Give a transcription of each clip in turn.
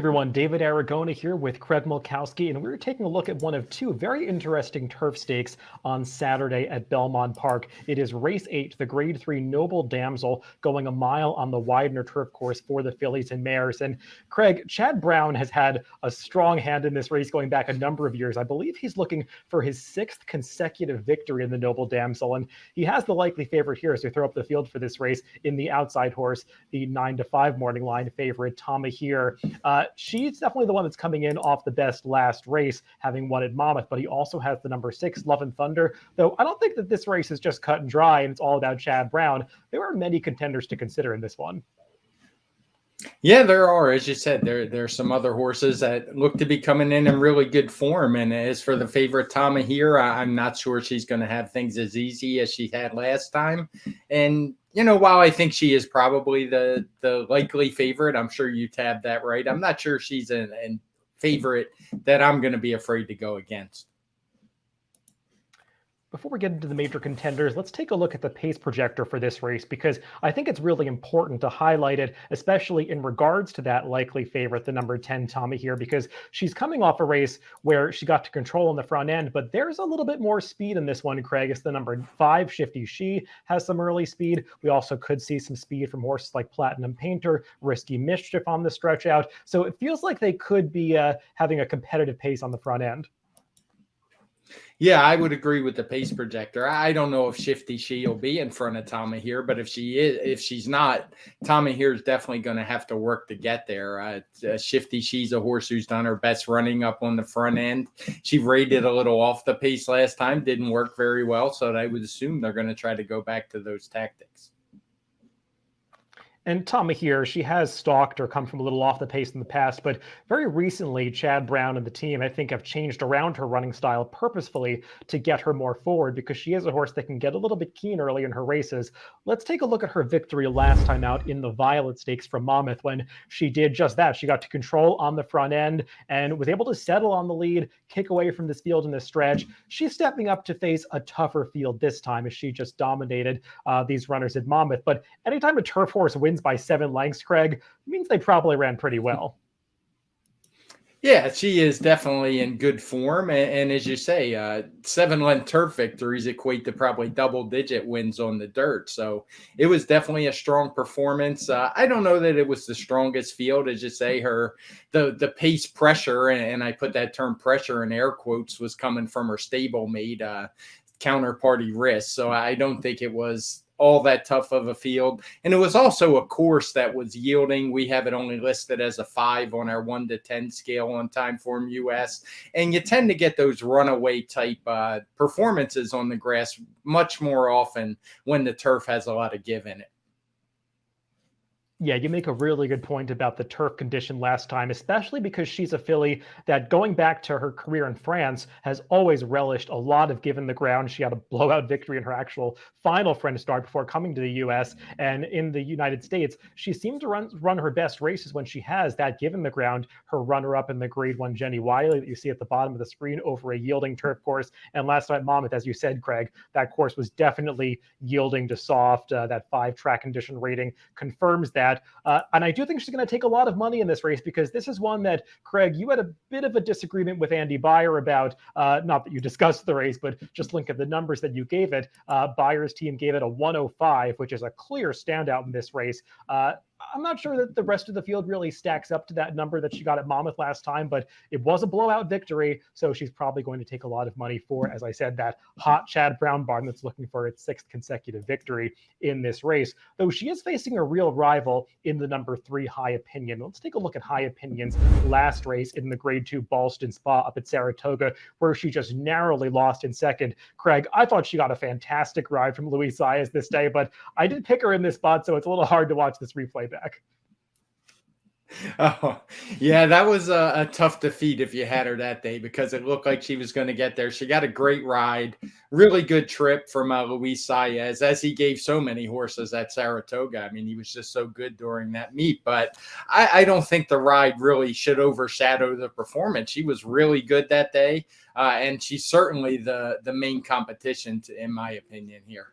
everyone, David Aragona here with Craig Milkowski, and we're taking a look at one of two very interesting turf stakes on Saturday at Belmont Park. It is race 8, the Grade 3 Noble Damsel, going a mile on the Widener turf course for the fillies and mares. And Craig, Chad Brown has had a strong hand in this race going back a number of years. I believe he's looking for his 6th consecutive victory in the Noble Damsel, and he has the likely favorite here as we throw up the field for this race in the outside horse, the 9-5 morning line favorite, Tama here. She's definitely the one that's coming in off the best last race, having won at Monmouth, but he also has the number 6, Love and Thunder, though I don't think that this race is just cut and dry and it's all about Chad Brown. There are many contenders to consider in this one. Yeah, there are. As you said, there's some other horses that look to be coming in really good form. And as for the favorite Tama here, I'm not sure she's going to have things as easy as she had last time. And, while I think she is probably the likely favorite, I'm sure you tabbed that right. I'm not sure she's a favorite that I'm going to be afraid to go against. Before we get into the major contenders, let's take a look at the pace projector for this race, because I think it's really important to highlight it, especially in regards to that likely favorite, the number 10 Tama here, because she's coming off a race where she got to control on the front end, but there's a little bit more speed in this one, Craig. It's the number 5, Shifty She, has some early speed. We also could see some speed from horses like Platinum Painter, Risky Mischief on the stretch out. So it feels like they could be having a competitive pace on the front end. Yeah, I would agree with the pace projector. I don't know if Shifty She will be in front of Tama here, but if she's not, Tama here is definitely going to have to work to get there. Shifty She's a horse who's done her best running up on the front end. She rated a little off the pace last time, didn't work very well, so I would assume they're going to try to go back to those tactics. And Tama here, she has stalked or come from a little off the pace in the past, but very recently, Chad Brown and the team, I think, have changed around her running style purposefully to get her more forward, because she is a horse that can get a little bit keen early in her races. Let's take a look at her victory last time out in the Violet Stakes from Monmouth, when she did just that. She got to control on the front end and was able to settle on the lead, kick away from this field in this stretch. She's stepping up to face a tougher field this time, as she just dominated these runners at Monmouth. But anytime a turf horse wins by 7 lengths, Craig, means they probably ran pretty well. Yeah, she is definitely in good form. And as you say, 7-length turf victories equate to probably double-digit wins on the dirt. So it was definitely a strong performance. I don't know that it was the strongest field. As you say, the pace pressure, and I put that term pressure in air quotes, was coming from her stablemate, Counterparty Risk. So I don't think it was all that tough of a field. And it was also a course that was yielding. We have it only listed as a 5 on our 1 to 10 scale on Timeform US. And you tend to get those runaway type performances on the grass much more often when the turf has a lot of give in it. Yeah, you make a really good point about the turf condition last time, especially because she's a filly that, going back to her career in France, has always relished a lot of given the ground. She had a blowout victory in her actual final French start before coming to the U.S. And in the United States, she seemed to run her best races when she has that given the ground. Her runner-up in the Grade 1 Jenny Wiley that you see at the bottom of the screen over a yielding turf course. And last night, Monmouth, as you said, Craig, that course was definitely yielding to soft. That 5 track condition rating confirms that. And I do think she's going to take a lot of money in this race, because this is one that, Craig, you had a bit of a disagreement with Andy Beyer about. Not that you discussed the race, but just look at the numbers that you gave it. Beyer's team gave it a 105, which is a clear standout in this race. I'm not sure that the rest of the field really stacks up to that number that she got at Monmouth last time, but it was a blowout victory, so she's probably going to take a lot of money for, as I said, that hot Chad Brown barn that's looking for its 6th consecutive victory in this race, though she is facing a real rival in the number 3 High Opinion. Let's take a look at High Opinion's last race in the Grade 2 Ballston Spa up at Saratoga, where she just narrowly lost in second. Craig, I thought she got a fantastic ride from Luis Saez this day, but I did pick her in this spot, so it's a little hard to watch this replay back. Oh, yeah, that was a tough defeat if you had her that day, because it looked like she was going to get there. She got a great ride, really good trip from Luis Saez, as he gave so many horses at Saratoga. I mean, he was just so good during that meet, but I don't think the ride really should overshadow the performance. She was really good that day, and she's certainly the main competition, in my opinion, here.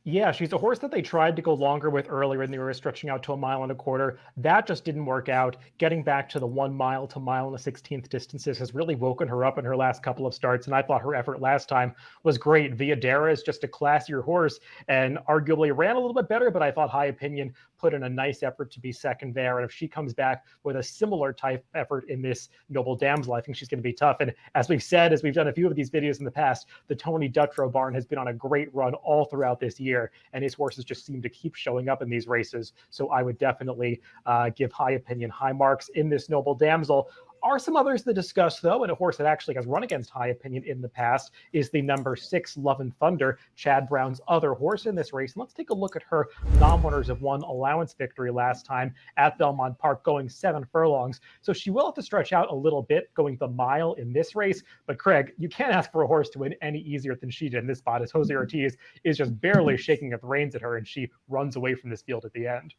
Yeah, she's a horse that they tried to go longer with earlier and they were stretching out to a mile and a quarter. That just didn't work out. Getting back to the 1 mile to mile and a 16th distances has really woken her up in her last couple of starts. And I thought her effort last time was great. Viadera is just a classier horse and arguably ran a little bit better, but I thought High Opinion put in a nice effort to be second there. And if she comes back with a similar type effort in this Noble Damsel, I think she's going to be tough. And as we've said, as we've done a few of these videos in the past, the Tony Dutrow barn has been on a great run all throughout this year. And his horses just seem to keep showing up in these races. So I would definitely give High Opinion high marks in this Noble Damsel. Are some others to discuss, though, and a horse that actually has run against High Opinion in the past is the number 6 Love and Thunder, Chad Brown's other horse in this race. And let's take a look at her non-winners of 1 allowance victory last time at Belmont Park, going 7 furlongs. So she will have to stretch out a little bit going the mile in this race. But Craig, you can't ask for a horse to win any easier than she did in this spot, as Jose Ortiz is just barely shaking up the reins at her, and she runs away from this field at the end.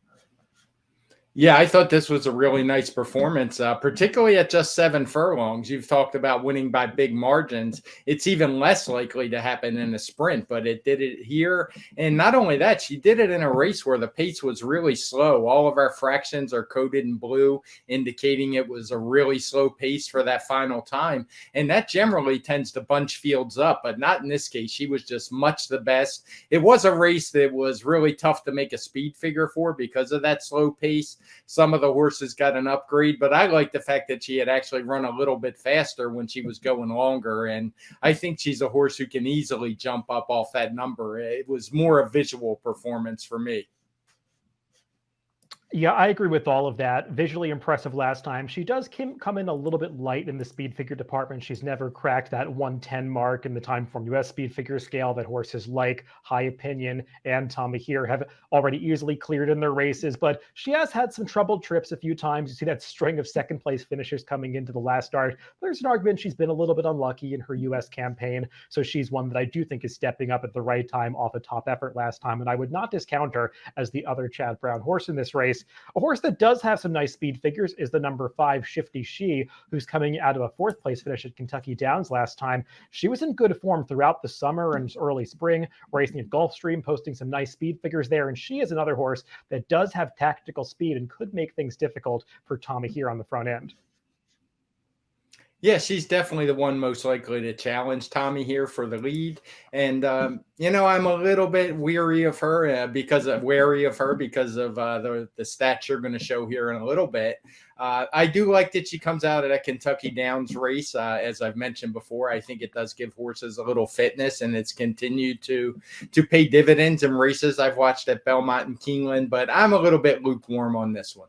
Yeah, I thought this was a really nice performance, particularly at just 7 furlongs. You've talked about winning by big margins. It's even less likely to happen in a sprint, but it did it here. And not only that, she did it in a race where the pace was really slow. All of our fractions are coded in blue, indicating it was a really slow pace for that final time. And that generally tends to bunch fields up, but not in this case. She was just much the best. It was a race that was really tough to make a speed figure for because of that slow pace. Some of the horses got an upgrade, but I like the fact that she had actually run a little bit faster when she was going longer. And I think she's a horse who can easily jump up off that number. It was more a visual performance for me. Yeah, I agree with all of that. Visually impressive last time. She does come in a little bit light in the speed figure department. She's never cracked that 110 mark in the Timeform US speed figure scale that horses like High Opinion and Tommy Here have already easily cleared in their races. But she has had some troubled trips a few times. You see that string of second place finishers coming into the last start. There's an argument she's been a little bit unlucky in her US campaign. So she's one that I do think is stepping up at the right time off a top effort last time. And I would not discount her as the other Chad Brown horse in this race. A horse that does have some nice speed figures is the number 5 Shifty She, who's coming out of a 4th place finish at Kentucky Downs last time. She was in good form throughout the summer and early spring, racing at Gulfstream, posting some nice speed figures there. And she is another horse that does have tactical speed and could make things difficult for Tommy Here on the front end. Yeah, she's definitely the one most likely to challenge Tommy Here for the lead. And, I'm a little bit wary of her because of the stats you're going to show here in a little bit. I do like that she comes out at a Kentucky Downs race. As I've mentioned before, I think it does give horses a little fitness, and it's continued to pay dividends in races I've watched at Belmont and Keeneland. But I'm a little bit lukewarm on this one.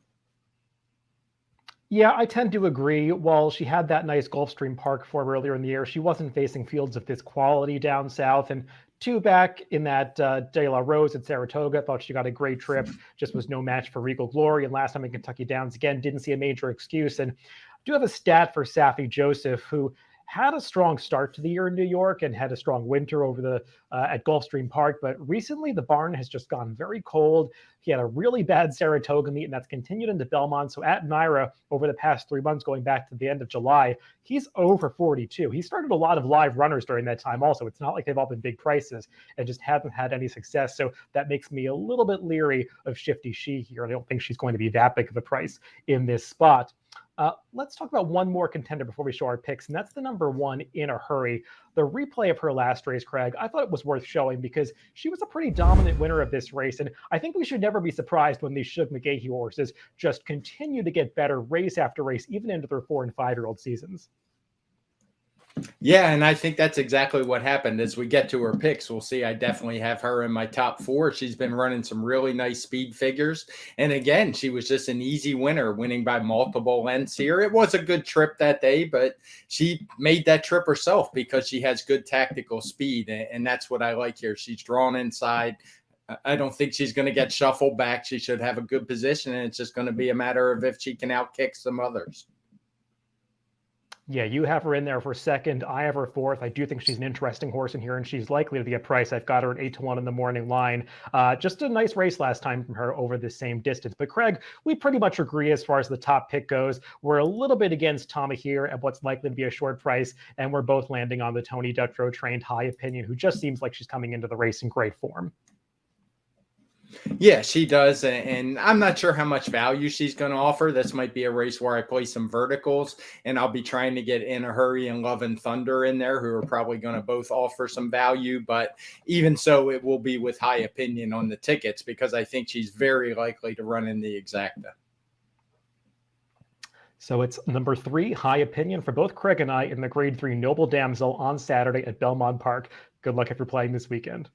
Yeah, I tend to agree. While she had that nice Gulfstream Park form earlier in the year, she wasn't facing fields of this quality down south. And 2 back in that De La Rose at Saratoga, thought she got a great trip, just was no match for Regal Glory. And last time in Kentucky Downs, again, didn't see a major excuse. And I do have a stat for Safi Joseph, who had a strong start to the year in New York and had a strong winter over at Gulfstream Park. But recently the barn has just gone very cold. He had a really bad Saratoga meet, and that's continued into Belmont. So at Naira over the past 3 months, going back to the end of July, he's over 42. He started a lot of live runners during that time also. It's not like they've all been big prices and just haven't had any success. So that makes me a little bit leery of Shifty She here. I don't think she's going to be that big of a price in this spot. Let's talk about one more contender before we show our picks, and that's the number 1 In a Hurry. The replay of her last race, Craig, I thought it was worth showing because she was a pretty dominant winner of this race, and I think we should never be surprised when these Shug McGaughey horses just continue to get better race after race, even into their 4- and 5-year-old seasons. Yeah, and I think that's exactly what happened. As we get to her picks, we'll see. I definitely have her in my top 4. She's been running some really nice speed figures. And again, she was just an easy winner, winning by multiple lengths here. It was a good trip that day, but she made that trip herself because she has good tactical speed. And that's what I like here. She's drawn inside. I don't think she's going to get shuffled back. She should have a good position, and it's just going to be a matter of if she can outkick some others. Yeah, you have her in there for 2nd. I have her 4th. I do think she's an interesting horse in here, and she's likely to be a price. I've got her at 8-1 in the morning line. Just a nice race last time from her over the same distance. But Craig, we pretty much agree as far as the top pick goes. We're a little bit against Tommy here at what's likely to be a short price, and we're both landing on the Tony Dutrow trained High Opinion, who just seems like she's coming into the race in great form. Yeah, she does. And I'm not sure how much value she's going to offer. This might be a race where I play some verticals, and I'll be trying to get In a Hurry and Love and Thunder in there, who are probably going to both offer some value. But even so, it will be with high opinion on the tickets because I think she's very likely to run in the exacta. So it's number 3, high opinion for both Craig and I in the Grade 3 Noble Damsel on Saturday at Belmont Park. Good luck if you're playing this weekend.